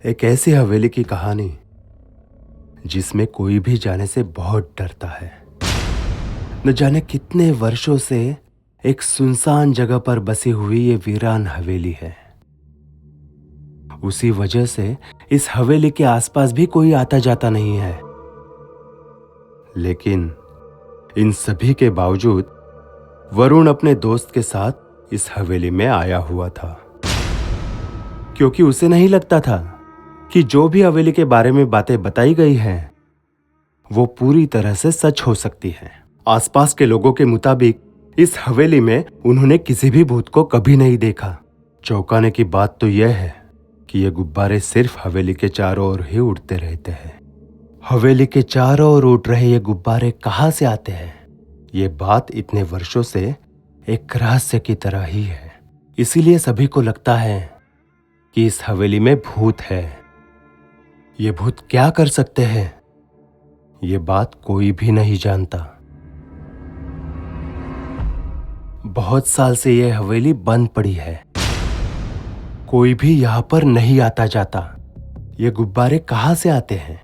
एक ऐसी हवेली की कहानी जिसमें कोई भी जाने से बहुत डरता है। न जाने कितने वर्षों से एक सुनसान जगह पर बसी हुई ये वीरान हवेली है। उसी वजह से इस हवेली के आसपास भी कोई आता जाता नहीं है। लेकिन इन सभी के बावजूद वरुण अपने दोस्त के साथ इस हवेली में आया हुआ था, क्योंकि उसे नहीं लगता था कि जो भी हवेली के बारे में बातें बताई गई हैं वो पूरी तरह से सच हो सकती है। आसपास के लोगों के मुताबिक इस हवेली में उन्होंने किसी भी भूत को कभी नहीं देखा। चौंकाने की बात तो यह है कि ये गुब्बारे सिर्फ हवेली के चारों ओर ही उड़ते रहते हैं। हवेली के चारों ओर उड़ रहे ये गुब्बारे कहाँ से आते हैं, ये बात इतने वर्षों से एक रहस्य की तरह ही है। इसीलिए सभी को लगता है कि इस हवेली में भूत है। ये भूत क्या कर सकते हैं, ये बात कोई भी नहीं जानता। बहुत साल से यह हवेली बंद पड़ी है। कोई भी यहां पर नहीं आता जाता। ये गुब्बारे कहां से आते हैं,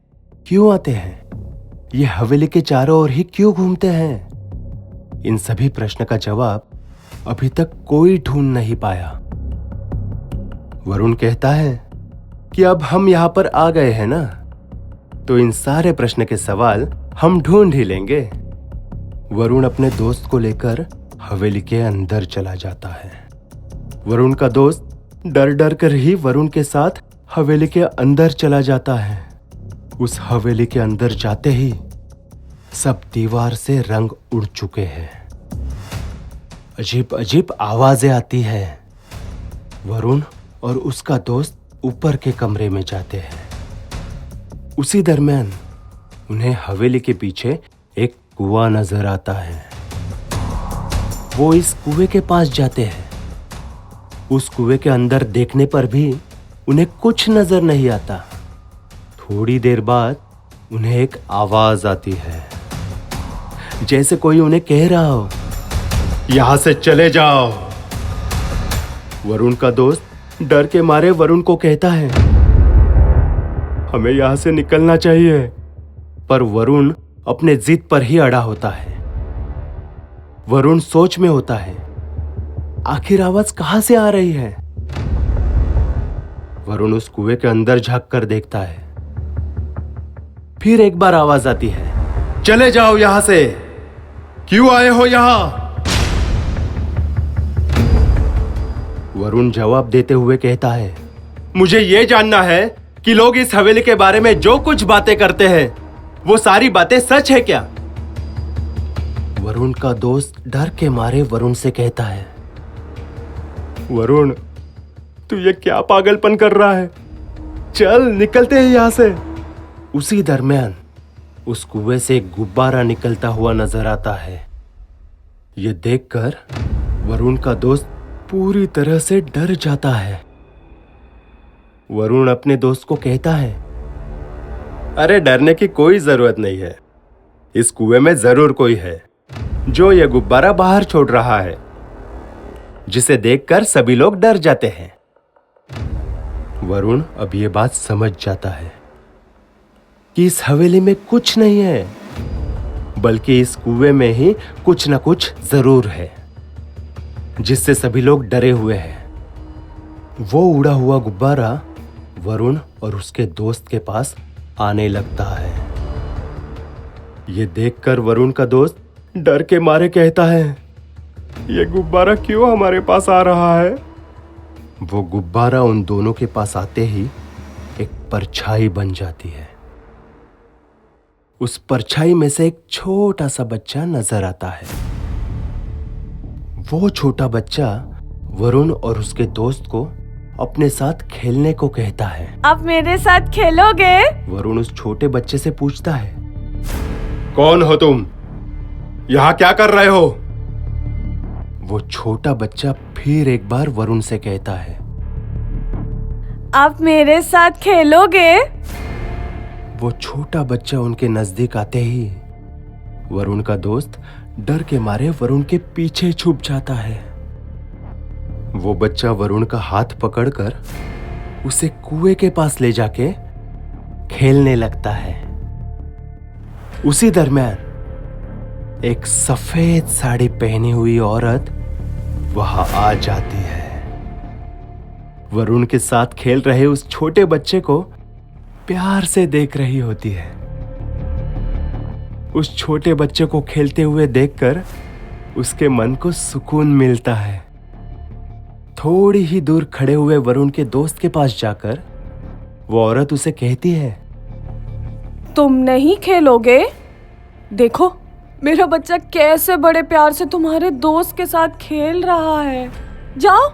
क्यों आते हैं, ये हवेली के चारों ओर ही क्यों घूमते हैं, इन सभी प्रश्न का जवाब अभी तक कोई ढूंढ नहीं पाया। वरुण कहता है कि अब हम यहां पर आ गए हैं ना, तो इन सारे प्रश्न के सवाल हम ढूंढ ही लेंगे। वरुण अपने दोस्त को लेकर हवेली के अंदर चला जाता है। वरुण का दोस्त डर डर कर ही वरुण के साथ हवेली के अंदर चला जाता है। उस हवेली के अंदर जाते ही सब दीवार से रंग उड़ चुके हैं। अजीब अजीब आवाजें आती है। वरुण और उसका दोस्त ऊपर के कमरे में जाते हैं। उसी दरमियान उन्हें हवेली के पीछे एक कुआं नजर आता है। वो इस कुएं के पास जाते हैं। उस कुएं के अंदर देखने पर भी उन्हें कुछ नजर नहीं आता। थोड़ी देर बाद उन्हें एक आवाज आती है, जैसे कोई उन्हें कह रहा हो, यहां से चले जाओ। वरुण का दोस्त डर के मारे वरुण को कहता है, हमें यहां से निकलना चाहिए। पर वरुण अपने जिद पर ही अड़ा होता है। वरुण सोच में होता है, आखिर आवाज कहां से आ रही है। वरुण उस कुएं के अंदर झांक कर देखता है। फिर एक बार आवाज आती है, चले जाओ यहां से, क्यों आए हो यहां। वरुण जवाब देते हुए कहता है, मुझे यह जानना है कि लोग इस हवेली के बारे में जो कुछ बातें करते हैं वो सारी बातें सच है क्या। वरुण का दोस्त डर के मारे वरुण से कहता है, वरुण तू ये क्या पागलपन कर रहा है, चल निकलते हैं यहां से। उसी दरमियान उस कुएं से एक गुब्बारा निकलता हुआ नजर आता है। यह देखकर वरुण का दोस्त पूरी तरह से डर जाता है। वरुण अपने दोस्त को कहता है, अरे डरने की कोई जरूरत नहीं है, इस कुएं में जरूर कोई है जो यह गुब्बारा बाहर छोड़ रहा है, जिसे देखकर सभी लोग डर जाते हैं। वरुण अब यह बात समझ जाता है कि इस हवेली में कुछ नहीं है, बल्कि इस कुएं में ही कुछ ना कुछ जरूर है, जिससे सभी लोग डरे हुए हैं। वो उड़ा हुआ गुब्बारा वरुण और उसके दोस्त के पास आने लगता है। ये देखकर वरुण का दोस्त डर के मारे कहता है, ये गुब्बारा क्यों हमारे पास आ रहा है। वो गुब्बारा उन दोनों के पास आते ही एक परछाई बन जाती है। उस परछाई में से एक छोटा सा बच्चा नजर आता है। वो छोटा बच्चा वरुण और उसके दोस्त को अपने साथ खेलने को कहता है। आप मेरे साथ खेलोगे? वरुण उस छोटे बच्चे से पूछता है, कौन हो तुम, यहां क्या कर रहे हो। वो छोटा बच्चा फिर एक बार वरुण से कहता है, आप मेरे साथ खेलोगे? वो छोटा बच्चा उनके नजदीक आते ही वरुण का दोस्त डर के मारे वरुण के पीछे छुप जाता है। वो बच्चा वरुण का हाथ पकड़कर उसे कुएं के पास ले जाके खेलने लगता है। उसी दरमियान एक सफेद साड़ी पहनी हुई औरत वहां आ जाती है। वरुण के साथ खेल रहे उस छोटे बच्चे को प्यार से देख रही होती है। उस छोटे बच्चे को खेलते हुए देखकर उसके मन को सुकून मिलता है। थोड़ी ही दूर खड़े हुए वरुण के दोस्त के पास जाकर वो औरत उसे कहती है, तुम नहीं खेलोगे? देखो मेरा बच्चा कैसे बड़े प्यार से तुम्हारे दोस्त के साथ खेल रहा है। जाओ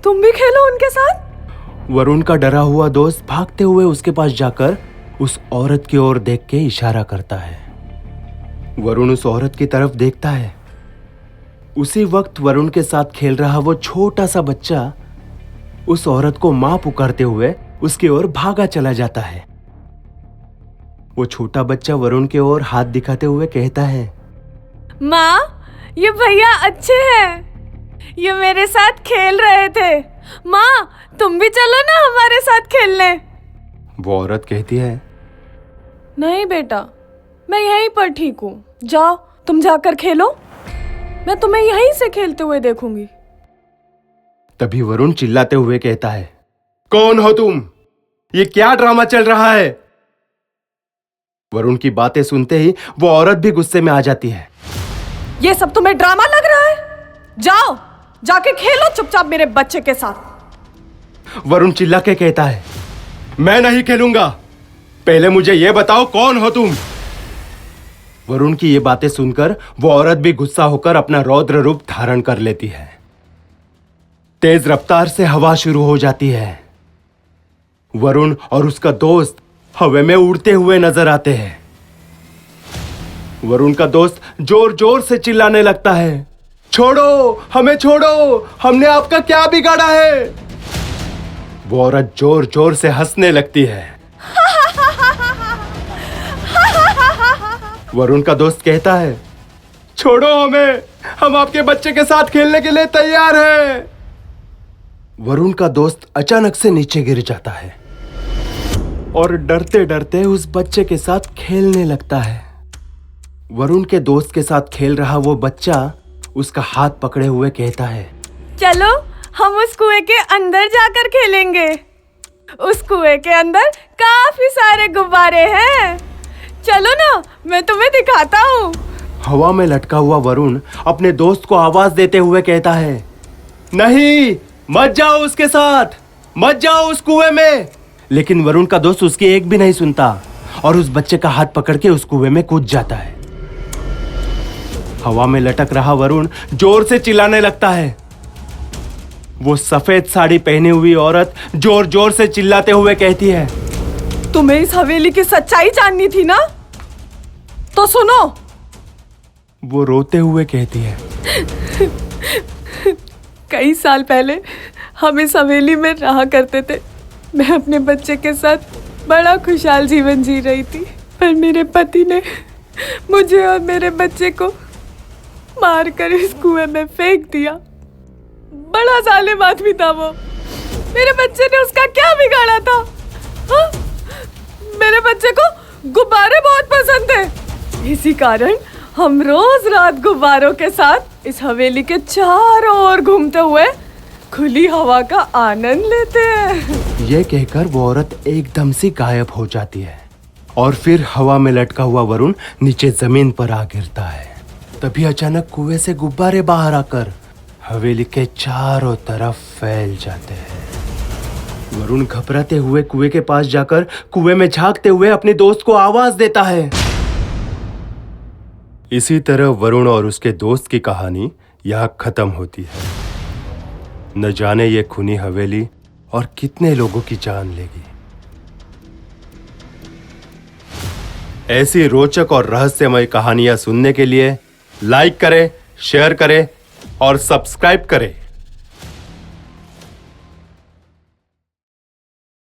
तुम भी खेलो उनके साथ। वरुण का डरा हुआ दोस्त भागते हुए उसके पास जाकर उस औरत की ओर देख के इशारा करता है। वरुण उस औरत की तरफ देखता है। उसी वक्त वरुण के साथ खेल रहा वो छोटा सा बच्चा उस औरत को मां पुकारते हुए उसकी ओर भागा चला जाता है। वो छोटा बच्चा वरुण के ओर हाथ दिखाते हुए कहता है, माँ ये भैया अच्छे हैं, ये मेरे साथ खेल रहे थे। माँ तुम भी चलो ना हमारे साथ खेलने। वो औरत कहती है, नहीं बेटा मैं यहीं पर ठीक हूँ, जाओ तुम जाकर खेलो, मैं तुम्हें यहीं से खेलते हुए देखूंगी। तभी वरुण चिल्लाते हुए कहता है, कौन हो तुम? ये क्या ड्रामा चल रहा है? वरुण की बातें सुनते ही वो औरत भी गुस्से में आ जाती है। ये सब तुम्हें ड्रामा लग रहा है? जाओ जाके खेलो चुपचाप मेरे बच्चे के साथ। वरुण चिल्ला के कहता है, मैं नहीं खेलूंगा, पहले मुझे यह बताओ कौन हो तुम? वरुण की ये बातें सुनकर वो औरत भी गुस्सा होकर अपना रौद्र रूप धारण कर लेती है। तेज रफ्तार से हवा शुरू हो जाती है। वरुण और उसका दोस्त हवा में उड़ते हुए नजर आते हैं। वरुण का दोस्त जोर जोर से चिल्लाने लगता है, छोड़ो हमें छोड़ो, हमने आपका क्या बिगाड़ा है? वो औरत जोर जोर से हंसने लगती है। वरुण का दोस्त कहता है, छोड़ो हमें, हम आपके बच्चे के साथ खेलने के लिए तैयार हैं। वरुण का दोस्त अचानक से नीचे गिर जाता है और डरते डरते उस बच्चे के साथ खेलने लगता है। वरुण के दोस्त के साथ खेल रहा वो बच्चा उसका हाथ पकड़े हुए कहता है, चलो हम उस कुएं के अंदर जाकर खेलेंगे। उस कुएं के अंदर काफी सारे गुब्बारे हैं, चलो ना मैं तुम्हें दिखाता हूँ। हवा में लटका हुआ वरुण अपने दोस्त को आवाज देते हुए कहता है, नहीं मत जाओ उसके साथ, मत जाओ उस कुएं में। लेकिन वरुण का दोस्त उसकी एक भी नहीं सुनता और उस बच्चे का हाथ पकड़ के उस कुएं में कूद जाता है। हवा में लटक रहा वरुण जोर से चिल्लाने लगता है। वो सफेद साड़ी पहनी हुई औरत जोर जोर से चिल्लाते हुए कहती है, तुम्हें इस हवेली की सच्चाई जाननी थी ना, तो सुनो। वो रोते हुए कहती है, कई साल पहले हम इस हवेली में रहा करते थे। मैं अपने बच्चे के साथ बड़ा खुशहाल जीवन जी रही थी, पर मेरे पति ने मुझे और मेरे बच्चे को मारकर इस कुएं में फेंक दिया। बड़ा जालिम आदमी था वो। मेरे बच्चे ने उसका क्या बिगाड़ा था? हा? मेरे बच्चे को गुब्बारे बहुत पसंद थे, इसी कारण हम रोज रात गुब्बारों के साथ इस हवेली के चारों ओर घूमते हुए खुली हवा का आनंद लेते हैं। ये कहकर वो औरत एकदम से गायब हो जाती है और फिर हवा में लटका हुआ वरुण नीचे जमीन पर आ गिरता है। तभी अचानक कुएं से गुब्बारे बाहर आकर हवेली के चारों तरफ फैल जाते हैं। वरुण घबराते हुए कुएं के पास जाकर कुएं में झांकते हुए अपने दोस्त को आवाज देता है। इसी तरह वरुण और उसके दोस्त की कहानी यहाँ खत्म होती है। न जाने ये खूनी हवेली और कितने लोगों की जान लेगी। ऐसी रोचक और रहस्यमय कहानियां सुनने के लिए लाइक करें, शेयर करें और सब्सक्राइब करें।